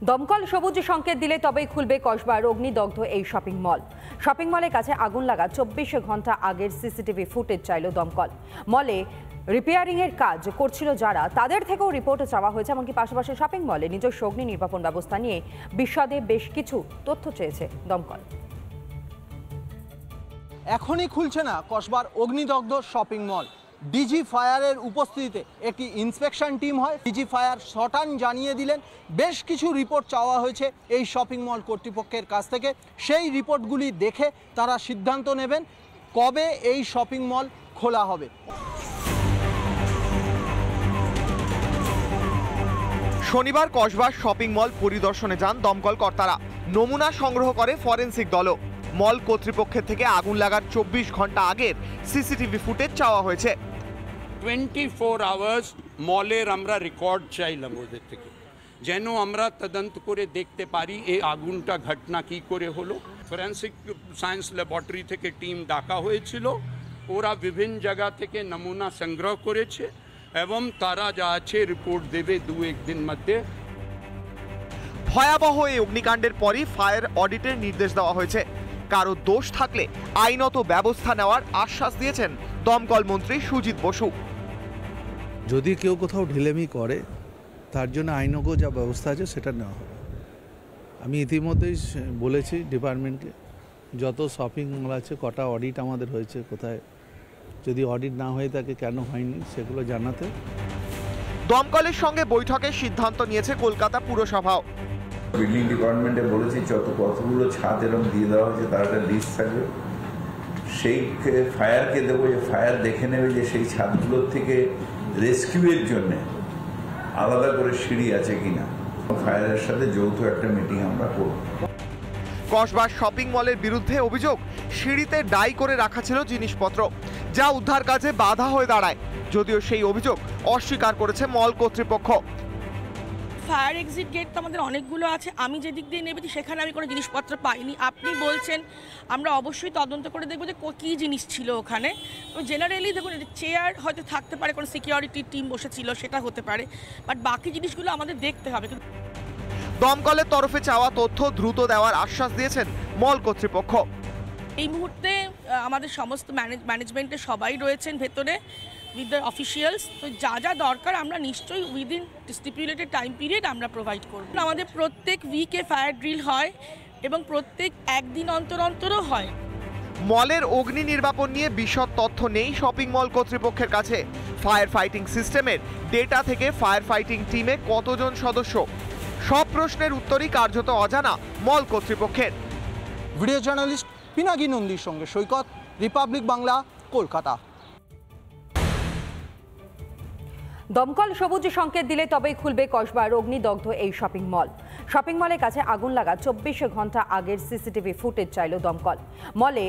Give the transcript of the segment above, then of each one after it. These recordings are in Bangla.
দমকল সবুজ সংকেত দিলে তবেই খুলবে কসবার অগ্নিদগ্ধ এই শপিং মল। শপিং মলের কাছে আগুন লাগা 24 ঘন্টা আগের সিসিটিভি ফুটেজ চাইল দমকল। মলে রিপেয়ারিং এর কাজ করছিল যারা, তাদের থেকেও রিপোর্ট চাওয়া হয়েছে। এমনকি পাশাপাশি শপিং মলে নিজস্ব অগ্নি নির্বাপন ব্যবস্থা নিয়ে বিশদে বেশ কিছু তথ্য চেয়েছে দমকল। এখনই খুলছে না কসবার অগ্নিদগ্ধ শপিং মল। ডিজি ফায়ারের উপস্থিতিতে একটি ইন্সপেকশন টিম হয়। ডিজি ফায়ার শটান জানিয়ে দিলেন বেশ কিছু রিপোর্ট চাওয়া হয়েছে এই শপিং মল কর্তৃপক্ষের কাছ থেকে। সেই রিপোর্টগুলি দেখে তারা সিদ্ধান্ত নেবেন কবে এই শপিং মল খোলা হবে। শনিবার কসবার শপিং মল পরিদর্শনে যান দমকল কর্তারা। নমুনা সংগ্রহ করে ফরেনসিক দলও। মল কর্তৃপক্ষের থেকে আগুন লাগার 24 ঘন্টা আগের সিসিটিভি ফুটেজ চাওয়া হয়েছে। 24 আওয়ার্স মলের আমরা রেকর্ড চাইলাম ওদের থেকে, যেন আমরা তদন্ত করে দেখতে পারি এই আগুনটা ঘটনা কি করে হলো। ফরেনসিক সায়েন্স ল্যাবরেটরি থেকে টিম ডাকা হয়েছিল। ওরা বিভিন্ন জায়গা থেকে নমুনা সংগ্রহ করেছে এবং তারা যা আছে রিপোর্ট দেবে 2-1 দিন মধ্যে। ভয়াবহ এই অগ্নিকাণ্ডের পরই ফায়ার অডিটের নির্দেশ দেওয়া হয়েছে। কারো দোষ থাকলে আইনত ব্যবস্থা নেওয়ার আশ্বাস দিয়েছেন দমকল মন্ত্রী সুজিত বসু। যদি কেউ কোথাও ঢিলেমি করে তার জন্য আইনগত যা ব্যবস্থা আছে সেটা নেওয়া হবে। আমি ইতিমধ্যেই বলেছি ডিপার্টমেন্টকে যত শপিং মল আছে কটা অডিট আমাদের হয়েছে, কোথায় যদি অডিট না হয়ে থাকে কেন হয়নি সেগুলো জানাতে। দমকলের সঙ্গে বৈঠকে সিদ্ধান্ত নিয়েছে কলকাতা পুরসভাও। বিল্ডিং ডিপার্টমেন্টে বলেছি কতগুলো ছাদ এরকম দিয়ে দেওয়া হয়েছে তার একটা লিস্ট থাকবে, সেই ফায়ারকে দেবো, যে ফায়ার দেখে নেবে যে সেই ছাদগুলোর থেকে রেস্কিউয়ের জন্য আলাদা করে সিঁড়ি আছে কিনা। ফায়ারের সাথে যৌথ একটা মিটিং আমরা করব। কসবার শপিং মলের বিরুদ্ধে অভিযোগ সিঁড়িতে ডাই করে রাখা ছিল জিনিসপত্র, যা উদ্ধার কাজে বাধা হয়ে দাঁড়ায়। যদিও সেই অভিযোগ অস্বীকার করেছে মল কর্তৃপক্ষ। ফায়ার এক্সিট গেট তো আমাদের অনেকগুলো আছে, আমি যে দিক দিয়ে নেমেছি সেখানে আমি কোনো জিনিসপত্র পাইনি। আপনি বলছেন, আমরা অবশ্যই তদন্ত করে দেখবো যে কী জিনিস ছিল ওখানে। তো জেনারেলি দেখুন, চেয়ার হয়তো থাকতে পারে, কোনো সিকিউরিটি টিম বসেছিল সেটা হতে পারে, বাট বাকি জিনিসগুলো আমাদের দেখতে হবে। দমকলের তরফে চাওয়া তথ্য দ্রুত দেওয়ার আশ্বাস দিয়েছেন মল কর্তৃপক্ষ। এই মুহূর্তে আমাদের সমস্ত ম্যানেজমেন্টের সবাই রয়েছেন ভেতরে উইথ দ্য অফিসিয়ালস। তো যা যা দরকার আমরা নিশ্চয়ই উইদিন স্টিপুলেটেড টাইম পিরিয়ড আমরা প্রোভাইড করব। আমাদের প্রত্যেক উইকে ফায়ার ড্রিল হয় এবং প্রত্যেক একদিন অন্তরও হয়। মলের অগ্নি নির্বাপন নিয়ে বিশদ তথ্য নেই শপিং মল কর্তৃপক্ষের কাছে। ফায়ার ফাইটিং সিস্টেমের ডেটা থেকে ফায়ার ফাইটিং টিমে কতজন সদস্য, সব প্রশ্নের উত্তরই কার্যত অজানা মল কর্তৃপক্ষের। ভিডিও জার্নালিস্ট পিনাকি নন্দীর সঙ্গে সৈকত, রিপাবলিক বাংলা, কলকাতা। দমকল সবুজ সংকেত দিলে তবেই খুলবে কসবার অগ্নিদগ্ধ এই শপিং মল। শপিং মলের কাছে আগুন লাগা 24 ঘন্টা আগের সিসিটিভি ফুটেজ চাইল দমকল। মলে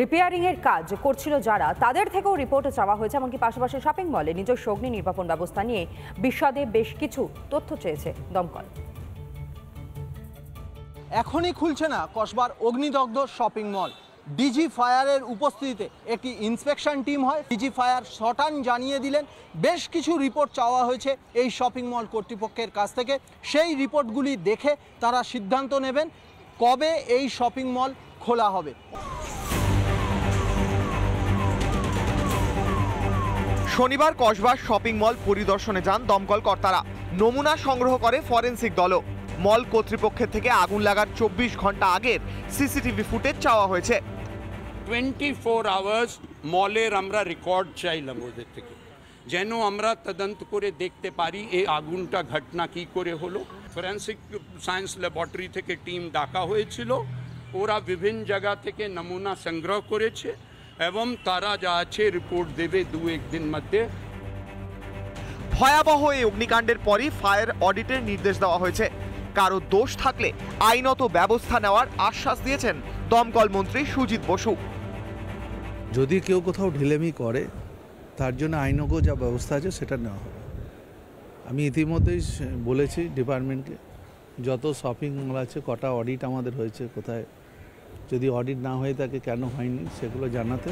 রিপেয়ারিং এর কাজ করছিল যারা, তাদের থেকেও রিপোর্ট চাওয়া হয়েছে। এমনকি পাশাপাশি শপিং মলে নিজস্ব অগ্নি নির্বাপন ব্যবস্থা নিয়ে বিশদে বেশ কিছু তথ্য চেয়েছে দমকল। এখনই খুলছে না কসবার অগ্নিদগ্ধ শপিং মল। ডিজি ফায়ারের উপস্থিতিতে একটি ইন্সপেকশন টিম হয়। ডিজি ফায়ার শটান জানিয়ে দিলেন বেশ কিছু রিপোর্ট চাওয়া হয়েছে এই শপিং মল কর্তৃপক্ষের কাছ থেকে। সেই রিপোর্টগুলি দেখে তারা সিদ্ধান্ত নেবেন কবে এই শপিং মল খোলা হবে। শনিবার কসবার শপিং মল পরিদর্শনে যান দমকল কর্তারা। নমুনা সংগ্রহ করে ফরেনসিক দলও। মল কর্তৃপক্ষের থেকে আগুন লাগার 24 ঘন্টা আগের সিসিটিভি ফুটেজ চাওয়া হয়েছে। 24 আওয়ার্স মলের আমরা রেকর্ড চাইলাম ওদের থেকে, যেন আমরা তদন্ত করে দেখতে পারি এই আগুনটা ঘটনা কি করে হলো। ফরেনসিক সায়েন্স ল্যাবরেটরি থেকে টিম ডাকা হয়েছিল। ওরা বিভিন্ন জায়গা থেকে নমুনা সংগ্রহ করেছে এবং তারা যা আছে রিপোর্ট দেবে 2-1 দিন মধ্যে। ভয়াবহ এই অগ্নিকাণ্ডের পরই ফায়ার অডিটের নির্দেশ দেওয়া হয়েছে। কারো দোষ থাকলে আইনত ব্যবস্থা নেওয়ার আশ্বাস দিয়েছেন দমকল মন্ত্রী সুজিত বসু। যদি কেউ কোথাও ঢিলেমি করে তার জন্য আইনগত যা ব্যবস্থা আছে সেটা নেওয়া হবে। আমি ইতিমধ্যেই বলেছি ডিপার্টমেন্টকে যত শপিং মল আছে কটা অডিট আমাদের হয়েছে, কোথায় যদি অডিট না হয়ে থাকে কেন হয়নি সেগুলো জানাতে।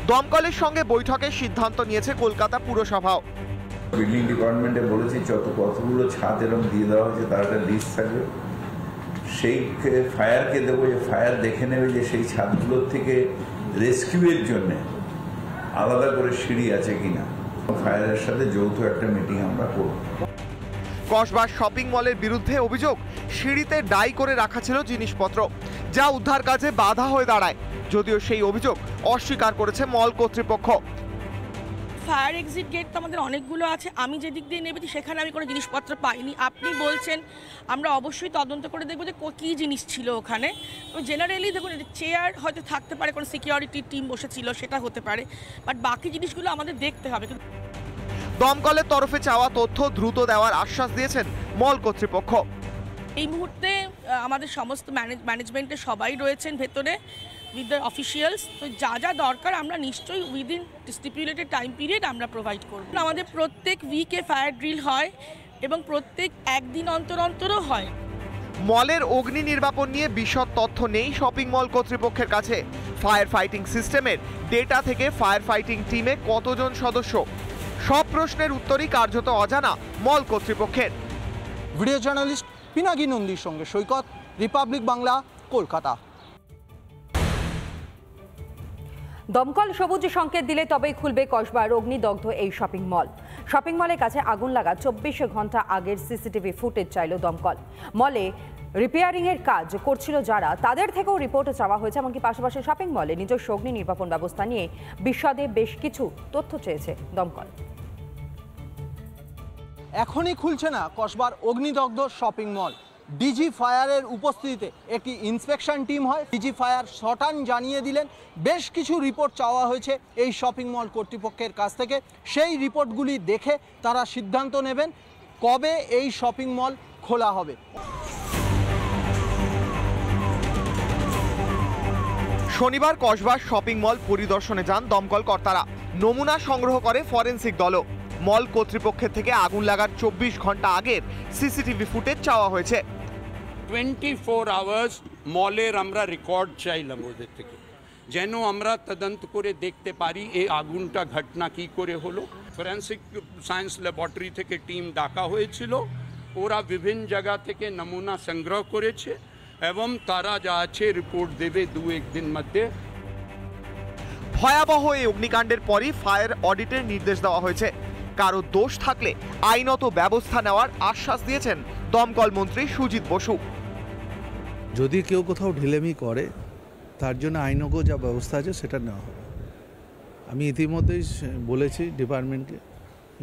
দমকলের সঙ্গে বৈঠকে সিদ্ধান্ত নিয়েছে কলকাতা পুরসভাও। বিল্ডিং ডিপার্টমেন্টে বলেছি যত কতগুলো ছাদ এরকম দিয়ে দেওয়া হয়েছে তার একটা লিস্ট থাকবে, সেই ফায়ারকে দেবো যে ফায়ার দেখে নেবে যে সেই ছাদগুলোর থেকে রেস্কিউয়ের জন্য আলাদা করে সিঁড়ি আছে কিনা। ফায়ারের সাথে যৌথ একটা মিটিং আমরা করব। কসবার শপিং মলের বিরুদ্ধে অভিযোগ, সিঁড়িতে ডাই করে রাখা ছিল জিনিসপত্র, যা উদ্ধার কাজে বাধা হয়ে দাঁড়ায়। যদিও সেই অভিযোগ অস্বীকার করেছে মল কর্তৃপক্ষ। ফায়ার এক্সিট গেট তো আমাদের অনেকগুলো আছে, আমি যে দিক দিয়ে নেবেছি সেখানে আমি কোনো জিনিসপত্র পাইনি। আপনি বলছেন, আমরা অবশ্যই তদন্ত করে দেখবো যে কী জিনিস ছিল ওখানে। তো জেনারেলি দেখুন, চেয়ার হয়তো থাকতে পারে, কোনো সিকিউরিটি টিম বসেছিল, সেটা হতে পারে, বাট বাকি জিনিসগুলো আমাদের দেখতে হবে। দমকলের তরফে চাওয়া তথ্য দ্রুত দেওয়ার আশ্বাস দিয়েছেন মল কর্তৃপক্ষ। এই মুহূর্তে আমাদের সমস্ত ম্যানেজমেন্টের সবাই রয়েছেন ভেতরে উইথ দ্য অফিসিয়ালস। তো যা যা দরকার আমরা নিশ্চয়ই উইদিন স্টিপুলেটেড টাইম পিরিয়ড আমরা প্রোভাইড করব। আমাদের প্রত্যেক উইকে ফায়ার ড্রিল হয় এবং প্রত্যেক একদিন অন্তর অন্তরও হয়। মলের অগ্নি নির্বাপন নিয়ে বিশদ তথ্য নেই শপিং মল কর্তৃপক্ষের কাছে। ফায়ার ফাইটিং সিস্টেমের ডেটা থেকে ফায়ার ফাইটিং টিমে কতজন সদস্য, সব প্রশ্নের উত্তরই কার্যত অজানা মল কর্তৃপক্ষের। ভিডিও জার্নালিস্ট পিনাকি নন্দীর সঙ্গে সৈকত, রিপাবলিক বাংলা, কলকাতা। দমকল সবুজ সংকেত দিলে তবেই খুলবে কসবার অগ্নিদগ্ধ এই শপিং মল। শপিং মলের কাছে আগুন লাগা 24 ঘন্টা আগের সিসিটিভি ফুটেজ চাইল দমকল। মলে রিপেয়ারিংয়ের কাজ করছিল যারা, তাদের থেকেও রিপোর্ট চাওয়া হয়েছে। এমনকি পাশাপাশি শপিং মলে নিজস্ব অগ্নি নির্বাপন ব্যবস্থা নিয়ে বিশদে বেশ কিছু তথ্য চেয়েছে দমকল। এখনই খুলছে না কসবার অগ্নিদগ্ধ শপিং মল। ডিজি ফায়ারের উপস্থিতিতে একটি ইন্সপেকশন টিম হয়। ডিজি ফায়ার শটান জানিয়ে দিলেন বেশ কিছু রিপোর্ট চাওয়া হয়েছে এই শপিং মল কর্তৃপক্ষের কাছ থেকে। সেই রিপোর্টগুলি দেখে তারা সিদ্ধান্ত নেবেন কবে এই শপিং মল খোলা হবে। শনিবার কসবার শপিং মল পরিদর্শনে যান দমকল কর্তারা। নমুনা সংগ্রহ করে ফরেনসিক দলও। মল কর্তৃপক্ষের থেকে আগুন লাগার 24 ঘন্টা আগের সিসিটিভি ফুটেজ চাওয়া হয়েছে। 24 আওয়ার্স মলের আমরা রেকর্ড চাইলাম ওদের থেকে, যেন আমরা তদন্ত করে দেখতে পারি এই আগুনটা ঘটনা কি করে হলো। ফরেনসিক সায়েন্স ল্যাবরেটরি থেকে টিম ডাকা হয়েছিল, ওরা বিভিন্ন জায়গা থেকে নমুনা সংগ্রহ করেছে এবং তারা যা আছে রিপোর্ট দেবে 2-1 দিন মধ্যে। ভয়াবহ এই অগ্নিকাণ্ডের পরই ফায়ার অডিটের নির্দেশ দেওয়া হয়েছে। কারো দোষ থাকলে আইনত ব্যবস্থা নেওয়ার আশ্বাস দিয়েছেন দমকল মন্ত্রী সুজিত বসু। যদি কেউ কোথাও ঢিলেমি করে তার জন্য আইনগত যা ব্যবস্থা আছে সেটা নেওয়া হবে। আমি ইতিমধ্যেই বলেছি ডিপার্টমেন্টকে,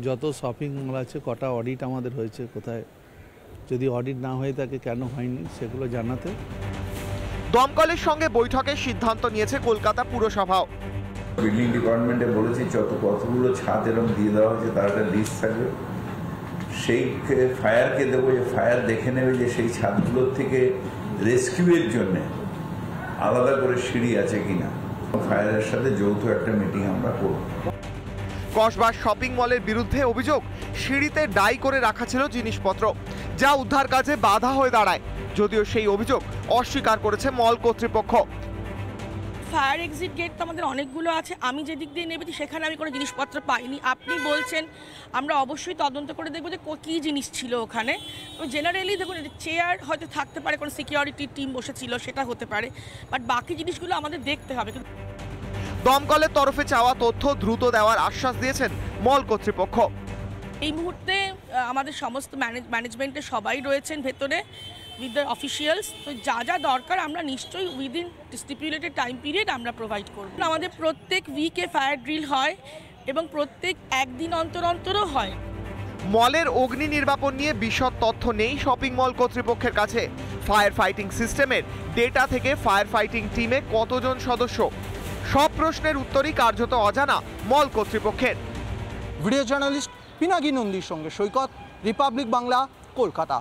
যত শপিং মল আছে কটা অডিট আমাদের হয়েছে, কোথায় যদি অডিট না হয়ে থাকে কেন হয়নি সেগুলো জানাতে। দমকলের সঙ্গে বৈঠকে সিদ্ধান্ত নিয়েছে কলকাতা পুরসভাও। বিল্ডিং ডিপার্টমেন্টে বলেছি যত কতগুলো ছাদ এরকম দিয়ে দেওয়া হয়েছে তার একটা লিস্ট থাকবে, সেই ফায়ারকে দেবো যে ফায়ার দেখে নেবে যে সেই ছাদগুলোর থেকে রেস্কিউয়ের জন্য আলাদা করে সিঁড়ি আছে কিনা। ফায়ারের সাথে যৌথ একটা মিটিং আমরা করব। কসবার শপিং মলের বিরুদ্ধে অভিযোগ, সিঁড়িতে ডাই করে রাখা ছিল জিনিসপত্র, যা উদ্ধার কাজে বাধা হয়ে দাঁড়ায়। যদিও সেই অভিযোগ অস্বীকার করেছে মল কর্তৃপক্ষ। ফায়ার এক্সিট গেট তো আমাদের অনেকগুলো আছে, আমি যে দিক দিয়ে নেবেছি সেখানে আমি কোনো জিনিসপত্র পাইনি। আপনি বলছেন, আমরা অবশ্যই তদন্ত করে দেখবো যে কী জিনিস ছিল ওখানে। তো জেনারেলি দেখুন, চেয়ার হয়তো থাকতে পারে, কোনো সিকিউরিটি টিম বসেছিল, সেটা হতে পারে, বাট বাকি জিনিসগুলো আমাদের দেখতে হবে। দমকলের তরফে চাওয়া তথ্য দ্রুত দেওয়ার আশ্বাস দিয়েছেন মল কর্তৃপক্ষ। এই মুহূর্তে আমাদের সমস্ত ম্যানেজমেন্টের সবাই রয়েছেন ভেতরে উইথ দ্য অফিসিয়ালস। তো যা যা দরকার আমরা নিশ্চয়ই উইদিন স্টিপুলেটেড টাইম পিরিয়ড আমরা প্রোভাইড করব। আমাদের প্রত্যেক উইকে ফায়ার ড্রিল হয় এবং প্রত্যেক একদিন অন্তর অন্তরও হয়। মলের অগ্নি নির্বাপন নিয়ে বিশদ তথ্য নেই শপিং মল কর্তৃপক্ষের কাছে। ফায়ার ফাইটিং সিস্টেমের ডেটা থেকে ফায়ার ফাইটিং টিমে কতজন সদস্য, সব প্রশ্নের উত্তরই কার্যত অজানা মল কর্তৃপক্ষের। ভিডিও জার্নালিস্ট পিনাকি নন্দীর সঙ্গে সৈকত, রিপাবলিক বাংলা, কলকাতা।